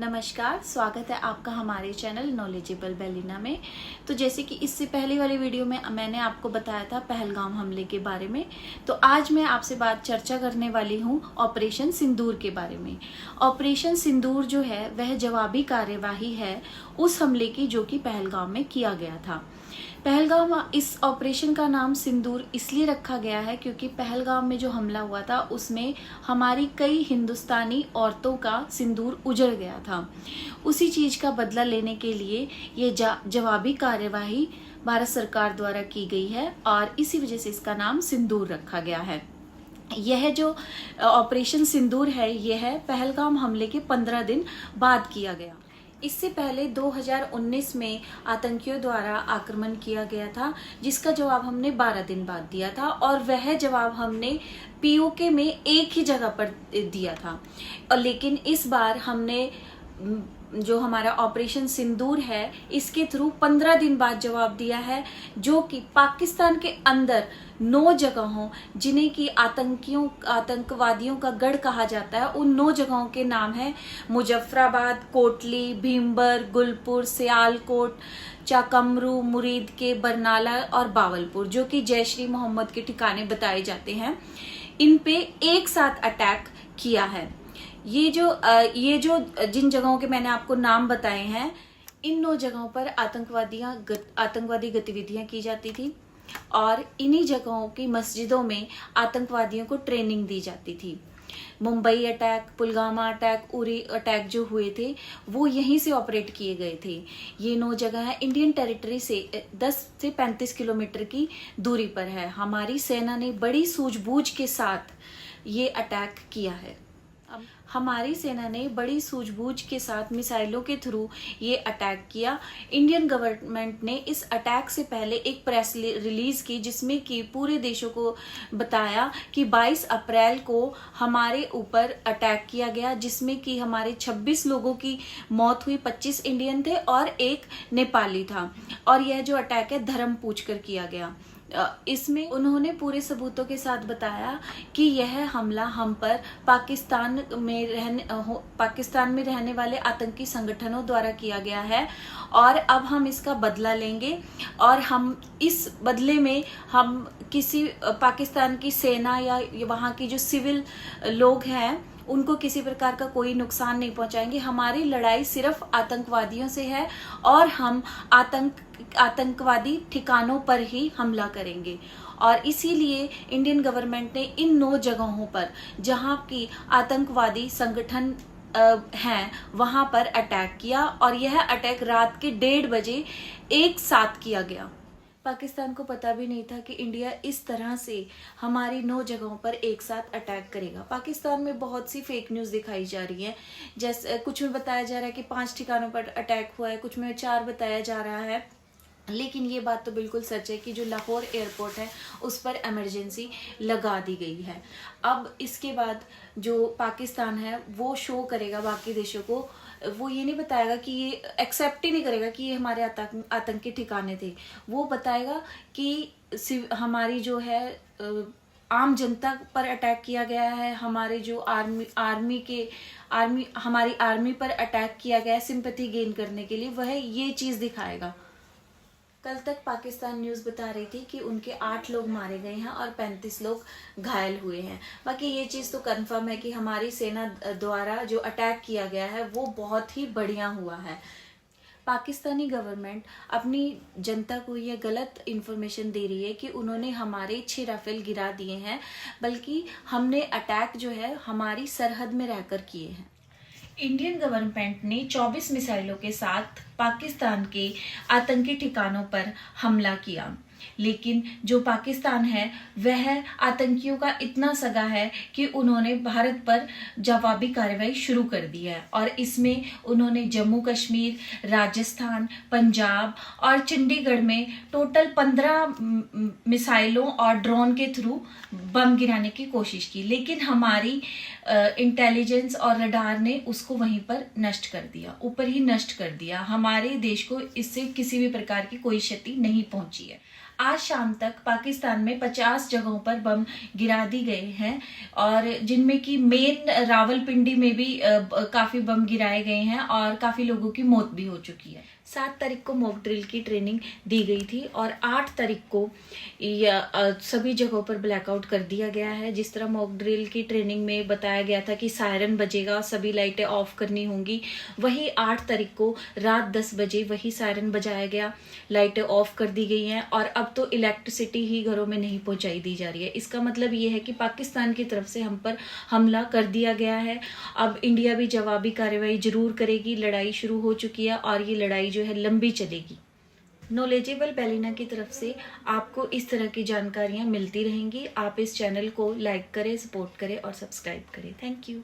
नमस्कार, स्वागत है आपका हमारे चैनल नॉलेजेबल बेलिना में। तो जैसे कि इससे पहले वाली वीडियो में मैंने आपको बताया था पहलगाम हमले के बारे में, तो आज मैं आपसे चर्चा करने वाली हूँ ऑपरेशन सिंदूर के बारे में। ऑपरेशन सिंदूर जो है वह जवाबी कार्यवाही है उस हमले की जो कि पहलगाम में किया गया था। पहलगाम, इस ऑपरेशन का नाम सिंदूर इसलिए रखा गया है क्योंकि पहलगाम में जो हमला हुआ था उसमें हमारी कई हिंदुस्तानी औरतों का सिंदूर उजड़ गया था। उसी चीज का बदला लेने के लिए ये जवाबी कार्यवाही भारत सरकार द्वारा की गई है और इसी वजह से इसका नाम सिंदूर रखा गया है। यह जो ऑपरेशन सिंदूर है यह पहलगाम हमले के 15 दिन बाद किया गया। इससे पहले 2019 में आतंकियों द्वारा आक्रमण किया गया था जिसका जवाब हमने 12 दिन बाद दिया था और वह जवाब हमने पीओके में एक ही जगह पर दिया था। और लेकिन इस बार हमने जो हमारा ऑपरेशन सिंदूर है इसके थ्रू 15 दिन बाद जवाब दिया है, जो कि पाकिस्तान के अंदर 9 जगहों जिन्हें कि आतंकवादियों का गढ़ कहा जाता है, उन 9 जगहों के नाम है मुजफ्फराबाद, कोटली, भीमबर, गुलपुर, सियालकोट, चाकमरू, मुरीद के, बरनाला और बावलपुर, जो कि जैश ई मोहम्मद के ठिकाने बताए जाते हैं। इन पे एक साथ अटैक किया है। ये जो जिन जगहों के मैंने आपको नाम बताए हैं, इन 9 जगहों पर आतंकवादी गतिविधियां की जाती थी और इन्हीं जगहों की मस्जिदों में आतंकवादियों को ट्रेनिंग दी जाती थी। Mumbai attack, Pulwama attack, Uri attack जो हुए थे वो यहीं से ऑपरेट किए गए थे। ये 9 जगह है, इंडियन टेरिटरी से 10 से 35 किलोमीटर की दूरी पर है। हमारी सेना ने बड़ी सूझबूझ के साथ ये अटैक किया है। हमारी सेना ने बड़ी सूझबूझ के साथ मिसाइलों के थ्रू ये अटैक किया। इंडियन गवर्नमेंट ने इस अटैक से पहले एक प्रेस रिलीज की जिसमें कि पूरे देशों को बताया कि 22 अप्रैल को हमारे ऊपर अटैक किया गया, जिसमें कि हमारे 26 लोगों की मौत हुई, 25 इंडियन थे और एक नेपाली था। और यह जो अटैक है धर्म पूछकर किया गया। इसमें उन्होंने पूरे सबूतों के साथ बताया कि यह हमला हम पर पाकिस्तान में रहने वाले आतंकी संगठनों द्वारा किया गया है और अब हम इसका बदला लेंगे और हम इस बदले में हम किसी पाकिस्तान की सेना या वहाँ की जो सिविल लोग हैं उनको किसी प्रकार का कोई नुकसान नहीं पहुंचाएंगे। हमारी लड़ाई सिर्फ आतंकवादियों से है और हम आतंकवादी ठिकानों पर ही हमला करेंगे। और इसीलिए इंडियन गवर्नमेंट ने इन 9 जगहों पर जहां की आतंकवादी संगठन हैं वहां पर अटैक किया और यह अटैक रात के 1:30 बजे एक साथ किया गया। पाकिस्तान को पता भी नहीं था कि इंडिया इस तरह से हमारी 9 जगहों पर एक साथ अटैक करेगा। पाकिस्तान में बहुत सी फेक न्यूज दिखाई जा रही है, जैसे कुछ में बताया जा रहा है कि 5 ठिकानों पर अटैक हुआ है, कुछ में 4 बताया जा रहा है, लेकिन ये बात तो बिल्कुल सच है कि जो लाहौर एयरपोर्ट है उस पर इमरजेंसी लगा दी गई है। अब इसके बाद जो पाकिस्तान है वो शो करेगा बाकी देशों को, वो ये नहीं बताएगा कि ये एक्सेप्ट ही नहीं करेगा कि ये हमारे आतंकी ठिकाने थे। वो बताएगा कि हमारी जो है आम जनता पर अटैक किया गया है, हमारे जो हमारी आर्मी पर अटैक किया गया है सिंपैथी गेन करने के लिए, वह ये चीज दिखाएगा। कल तक पाकिस्तान न्यूज़ बता रही थी कि उनके 8 लोग मारे गए हैं और 35 लोग घायल हुए हैं। बाकी ये चीज़ तो कंफर्म है कि हमारी सेना द्वारा जो अटैक किया गया है वो बहुत ही बढ़िया हुआ है। पाकिस्तानी गवर्नमेंट अपनी जनता को ये गलत इन्फॉर्मेशन दे रही है कि उन्होंने हमारे 6 राफेल गिरा दिए हैं, बल्कि हमने अटैक जो है हमारी सरहद में रहकर किए हैं। इंडियन गवर्नमेंट ने 24 मिसाइलों के साथ पाकिस्तान के आतंकी ठिकानों पर हमला किया, लेकिन जो पाकिस्तान है वह आतंकियों का इतना सगा है कि उन्होंने भारत पर जवाबी कार्रवाई शुरू कर दी है और इसमें उन्होंने जम्मू कश्मीर, राजस्थान, पंजाब और चंडीगढ़ में टोटल 15 मिसाइलों और ड्रोन के थ्रू बम गिराने की कोशिश की, लेकिन हमारी इंटेलिजेंस और रडार ने उसको वहीं पर नष्ट कर दिया, ऊपर ही नष्ट कर दिया। हमारे देश को इससे किसी भी प्रकार की कोई क्षति नहीं पहुंची है। आज शाम तक पाकिस्तान में 50 जगहों पर बम गिरा दी गए हैं और जिनमें कि मेन रावलपिंडी में भी काफी बम गिराए गए हैं और काफी लोगों की मौत भी हो चुकी है। 7 तारीख को मॉक ड्रिल की ट्रेनिंग दी गई थी और 8 तारीख को सभी जगहों पर ब्लैकआउट कर दिया गया है। जिस तरह मॉक ड्रिल की ट्रेनिंग में बताया गया था कि सायरन बजेगा, सभी लाइटें ऑफ करनी होंगी, वही 8 तारीख को रात 10 बजे वही सायरन बजाया गया, लाइटें ऑफ कर दी गई हैं और अब तो इलेक्ट्रिसिटी ही घरों में नहीं पहुंचाई दी जा रही है। इसका मतलब ये है कि पाकिस्तान की तरफ से हम पर हमला कर दिया गया है। अब इंडिया भी जवाबी कार्रवाई जरूर करेगी। लड़ाई शुरू हो चुकी है और ये लड़ाई जो है लंबी चलेगी। नॉलेजेबल बेलिना की तरफ से आपको इस तरह की जानकारियां मिलती रहेंगी। आप इस चैनल को लाइक करें, सपोर्ट करें और सब्सक्राइब करें। Thank you.